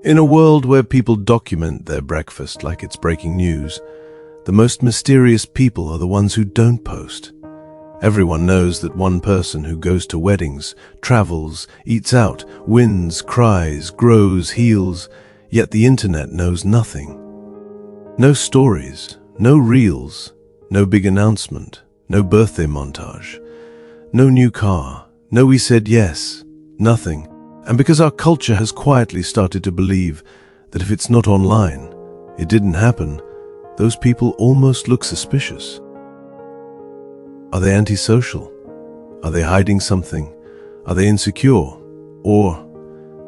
In a world where people document their breakfast like it's breaking news, the most mysterious people are the ones who don't post. Everyone knows that one person who goes to weddings, travels, eats out, wins, cries, grows, heals, yet the internet knows nothing. No stories, no reels, no big announcement, no birthday montage, no new car, no we said yes, nothing. And because our culture has quietly started to believe that if it's not online, it didn't happen, those people almost look suspicious. Are they antisocial? Are they hiding something? Are they insecure? Or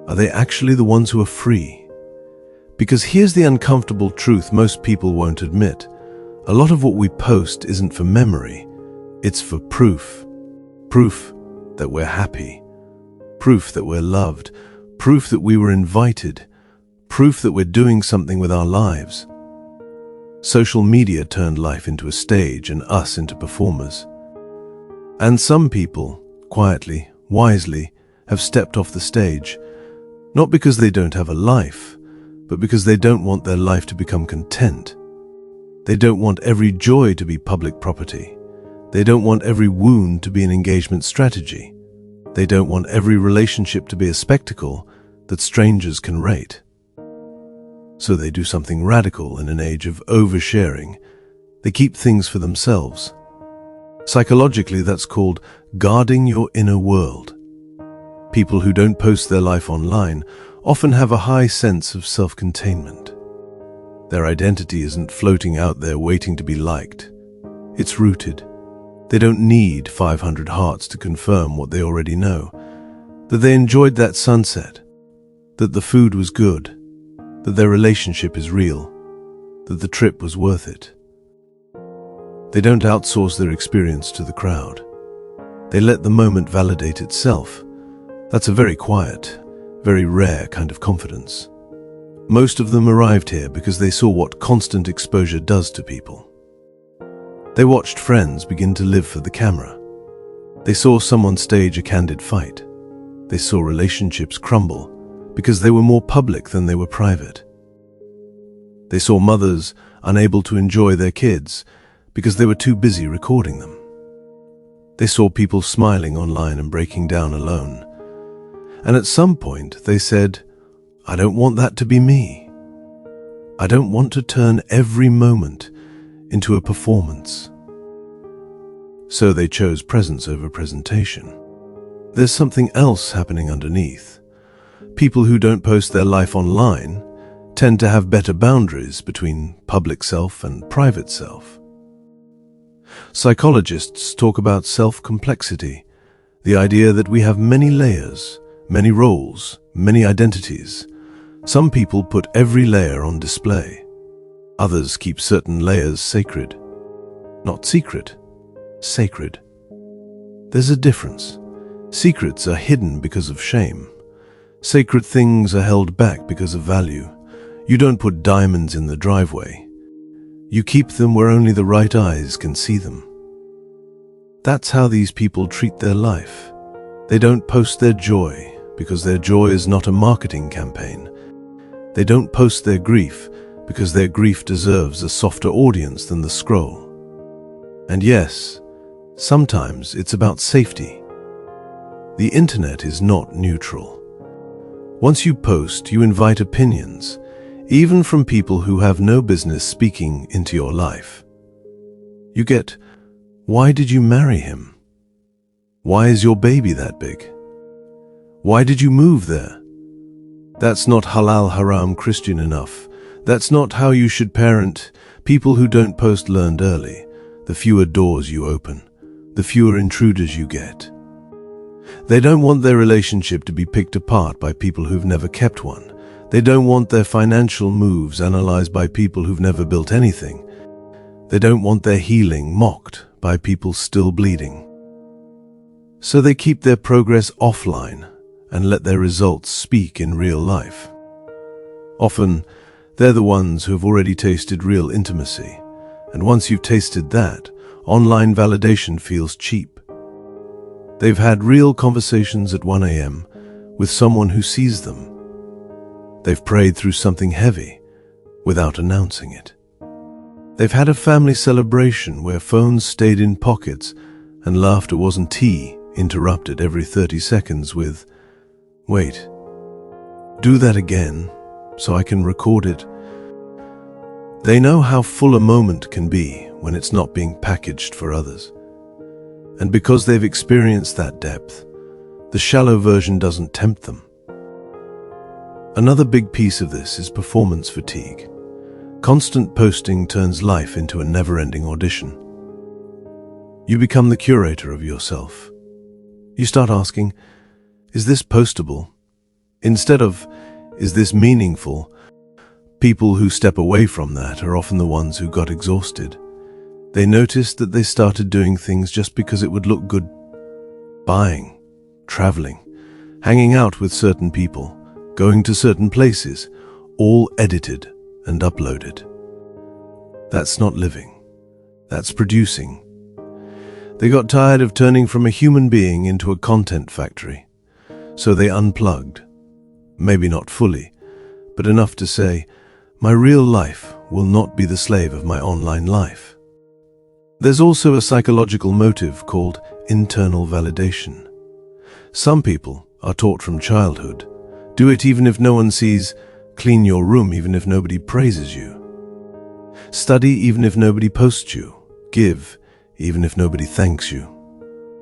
are they actually the ones who are free? Because here's the uncomfortable truth most people won't admit. A lot of what we post isn't for memory, it's for proof. Proof that we're happy. Proof that we're loved, proof that we were invited, proof that we're doing something with our lives. Social media turned life into a stage and us into performers. And some people, quietly, wisely, have stepped off the stage, not because they don't have a life, but because they don't want their life to become content. They don't want every joy to be public property. They don't want every wound to be an engagement strategy. They don't want every relationship to be a spectacle that strangers can rate. So they do something radical in an age of oversharing. They keep things for themselves. Psychologically, that's called guarding your inner world. People who don't post their life online often have a high sense of self-containment. Their identity isn't floating out there waiting to be liked. It's rooted. They don't need 500 hearts to confirm what they already know, that they enjoyed that sunset, that the food was good, that their relationship is real, that the trip was worth it. They don't outsource their experience to the crowd. They let the moment validate itself. That's a very quiet, very rare kind of confidence. Most of them arrived here because they saw what constant exposure does to people. They watched friends begin to live for the camera. They saw someone stage a candid fight. They saw relationships crumble because they were more public than they were private. They saw mothers unable to enjoy their kids because they were too busy recording them. They saw people smiling online and breaking down alone. And at some point they said, I don't want that to be me. I don't want to turn every moment into a performance. So they chose presence over presentation. There's something else happening underneath. People who don't post their life online tend to have better boundaries between public self and private self. Psychologists talk about self-complexity, the idea that we have many layers, many roles, many identities. Some people put every layer on display. Others keep certain layers sacred. Not secret, sacred. There's a difference. Secrets are hidden because of shame. Sacred things are held back because of value. You don't put diamonds in the driveway. You keep them where only the right eyes can see them. That's how these people treat their life. They don't post their joy because their joy is not a marketing campaign. They don't post their grief because their grief deserves a softer audience than the scroll. And yes, sometimes it's about safety. The internet is not neutral. Once you post, you invite opinions, even from people who have no business speaking into your life. You get, why did you marry him? Why is your baby that big? Why did you move there? That's not halal haram Christian enough. That's not how you should parent. People who don't post learned early. The fewer doors you open, the fewer intruders you get. They don't want their relationship to be picked apart by people who've never kept one. They don't want their financial moves analyzed by people who've never built anything. They don't want their healing mocked by people still bleeding. So they keep their progress offline and let their results speak in real life. Often, they're the ones who have already tasted real intimacy, and once you've tasted that, online validation feels cheap. They've had real conversations at 1 a.m. with someone who sees them. They've prayed through something heavy without announcing it. They've had a family celebration where phones stayed in pockets and laughter wasn't tea interrupted every 30 seconds with, "Wait, do that again so I can record it." They know how full a moment can be when it's not being packaged for others. And because they've experienced that depth, the shallow version doesn't tempt them. Another big piece of this is performance fatigue. Constant posting turns life into a never-ending audition. You become the curator of yourself. You start asking, is this postable? Instead of, is this meaningful? People who step away from that are often the ones who got exhausted. They noticed that they started doing things just because it would look good. Buying, traveling, hanging out with certain people, going to certain places, all edited and uploaded. That's not living. That's producing. They got tired of turning from a human being into a content factory. So they unplugged. Maybe not fully, but enough to say, my real life will not be the slave of my online life. There's also a psychological motive called internal validation. Some people are taught from childhood, do it even if no one sees, clean your room even if nobody praises you, study even if nobody posts you, give even if nobody thanks you,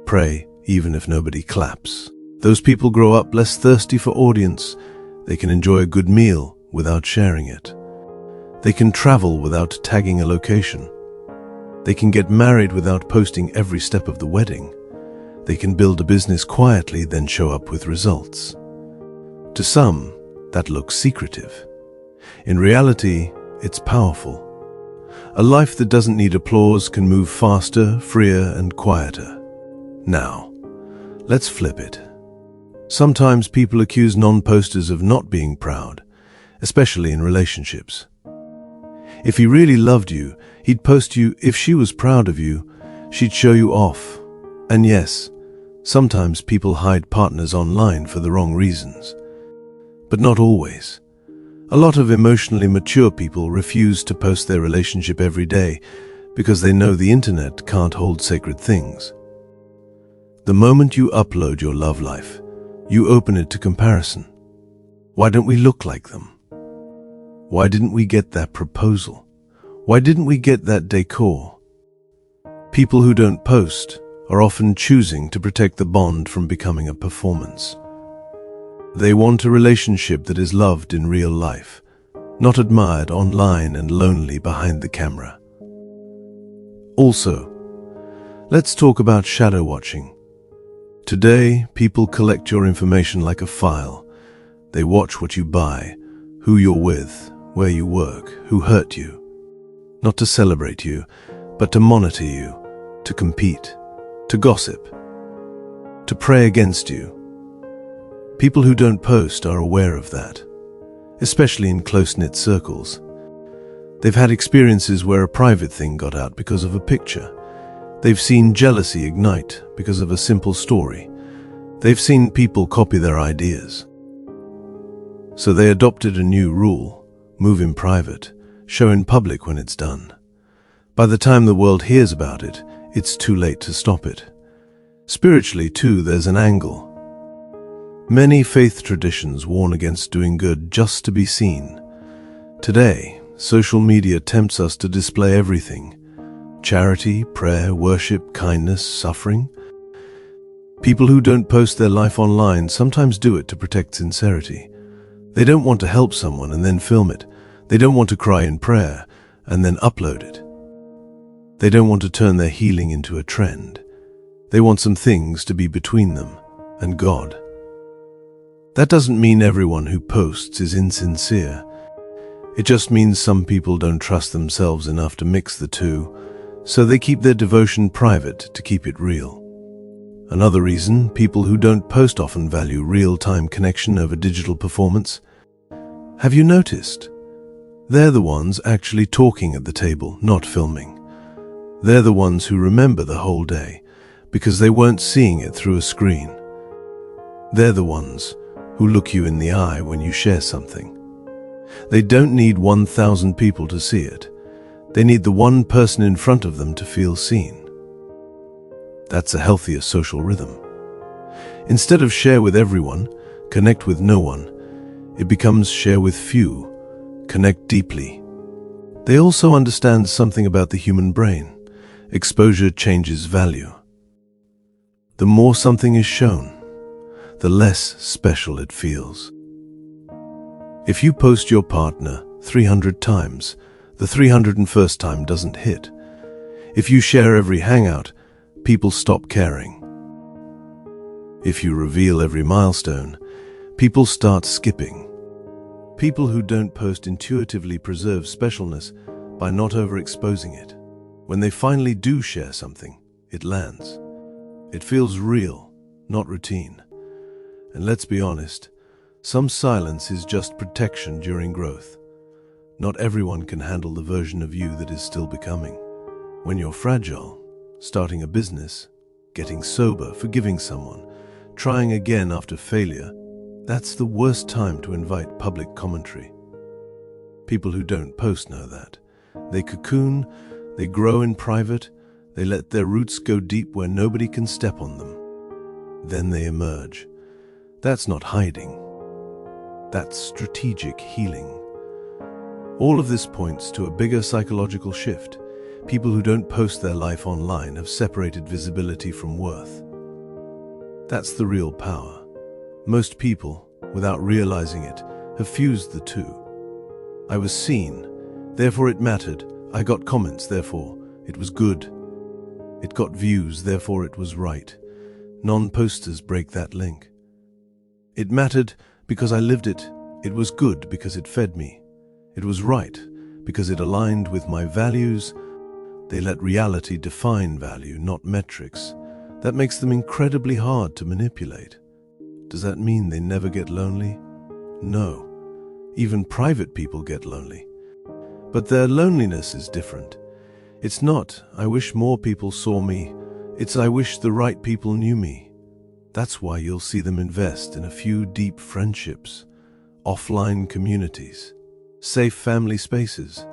pray even if nobody claps. Those people grow up less thirsty for audience. They can enjoy a good meal without sharing it. They can travel without tagging a location. They can get married without posting every step of the wedding. They can build a business quietly, then show up with results. To some, that looks secretive. In reality, it's powerful. A life that doesn't need applause can move faster, freer, and quieter. Now, let's flip it. Sometimes people accuse non-posters of not being proud, especially in relationships. If he really loved you, he'd post you. If she was proud of you, she'd show you off. And yes, sometimes people hide partners online for the wrong reasons. But not always. A lot of emotionally mature people refuse to post their relationship every day because they know the internet can't hold sacred things. The moment you upload your love life, you open it to comparison. Why don't we look like them? Why didn't we get that proposal? Why didn't we get that decor? People who don't post are often choosing to protect the bond from becoming a performance. They want a relationship that is loved in real life, not admired online and lonely behind the camera. Also, let's talk about shadow watching. Today, people collect your information like a file. They watch what you buy, who you're with, where you work, who hurt you. Not to celebrate you, but to monitor you, to compete, to gossip, to pray against you. People who don't post are aware of that, especially in close-knit circles. They've had experiences where a private thing got out because of a picture. They've seen jealousy ignite because of a simple story. They've seen people copy their ideas. So they adopted a new rule: move in private, show in public when it's done. By the time the world hears about it, it's too late to stop it. Spiritually, too, there's an angle. Many faith traditions warn against doing good just to be seen. Today, social media tempts us to display everything: charity, prayer, worship, kindness, suffering. People who don't post their life online sometimes do it to protect sincerity. They don't want to help someone and then film it. They don't want to cry in prayer and then upload it. They don't want to turn their healing into a trend. They want some things to be between them and God. That doesn't mean everyone who posts is insincere. It just means some people don't trust themselves enough to mix the two, so they keep their devotion private to keep it real. Another reason people who don't post often value real-time connection over digital performance. Have you noticed? They're the ones actually talking at the table, not filming. They're the ones who remember the whole day because they weren't seeing it through a screen. They're the ones who look you in the eye when you share something. They don't need 1,000 people to see it. They need the one person in front of them to feel seen. That's a healthier social rhythm. Instead of share with everyone, connect with no one, it becomes share with few, connect deeply. They also understand something about the human brain. Exposure changes value. The more something is shown, the less special it feels. If you post your partner 300 times, the 301st time doesn't hit. If you share every hangout, people stop caring. If you reveal every milestone, people start skipping. People who don't post intuitively preserve specialness by not overexposing it. When they finally do share something, it lands. It feels real, not routine. And let's be honest, some silence is just protection during growth. Not everyone can handle the version of you that is still becoming. When you're fragile, starting a business, getting sober, forgiving someone, trying again after failure, that's the worst time to invite public commentary. People who don't post know that. They cocoon, they grow in private, they let their roots go deep where nobody can step on them. Then they emerge. That's not hiding. That's strategic healing. All of this points to a bigger psychological shift. People who don't post their life online have separated visibility from worth. That's the real power. Most people, without realizing it, have fused the two. I was seen, therefore it mattered. I got comments, therefore it was good. It got views, therefore it was right. Non-posters break that link. It mattered because I lived it. It was good because it fed me. It was right because it aligned with my values. They let reality define value, not metrics. That makes them incredibly hard to manipulate. Does that mean they never get lonely? No. Even private people get lonely. But their loneliness is different. It's not, I wish more people saw me. It's, I wish the right people knew me. That's why you'll see them invest in a few deep friendships, offline communities, safe family spaces.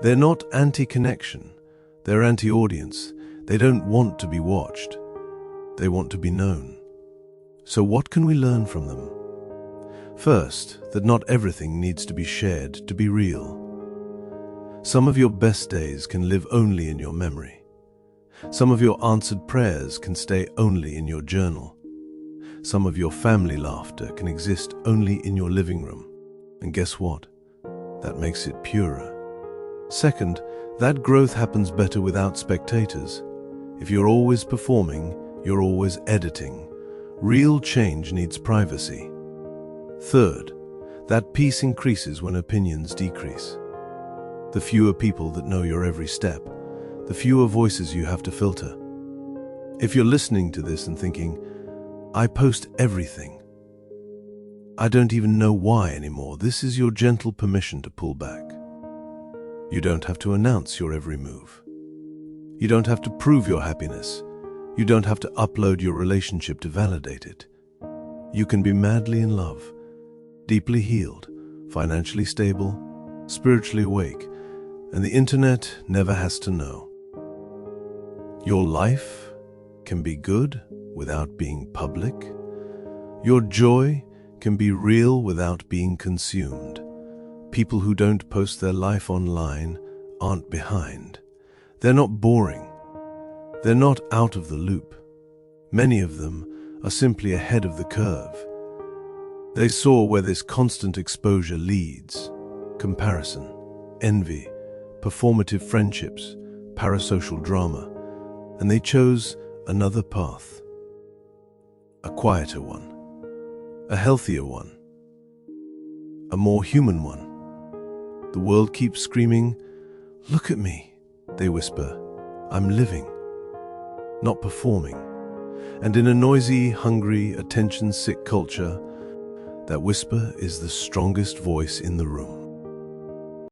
They're not anti-connection. They're anti-audience. They don't want to be watched. They want to be known. So what can we learn from them? First, that not everything needs to be shared to be real. Some of your best days can live only in your memory. Some of your answered prayers can stay only in your journal. Some of your family laughter can exist only in your living room. And guess what? That makes it purer. Second, that growth happens better without spectators. If you're always performing, you're always editing. Real change needs privacy. Third, that peace increases when opinions decrease. The fewer people that know your every step, the fewer voices you have to filter. If you're listening to this and thinking, I post everything, I don't even know why anymore, this is your gentle permission to pull back. You don't have to announce your every move. You don't have to prove your happiness. You don't have to upload your relationship to validate it. You can be madly in love, deeply healed, financially stable, spiritually awake, and the internet never has to know. Your life can be good without being public. Your joy can be real without being consumed. People who don't post their life online aren't behind. They're not boring. They're not out of the loop. Many of them are simply ahead of the curve. They saw where this constant exposure leads: comparison, envy, performative friendships, parasocial drama, and they chose another path. A quieter one, a healthier one, a more human one. The world keeps screaming, "Look at me," they whisper. "I'm living, not performing." And in a noisy, hungry, attention-sick culture, that whisper is the strongest voice in the room.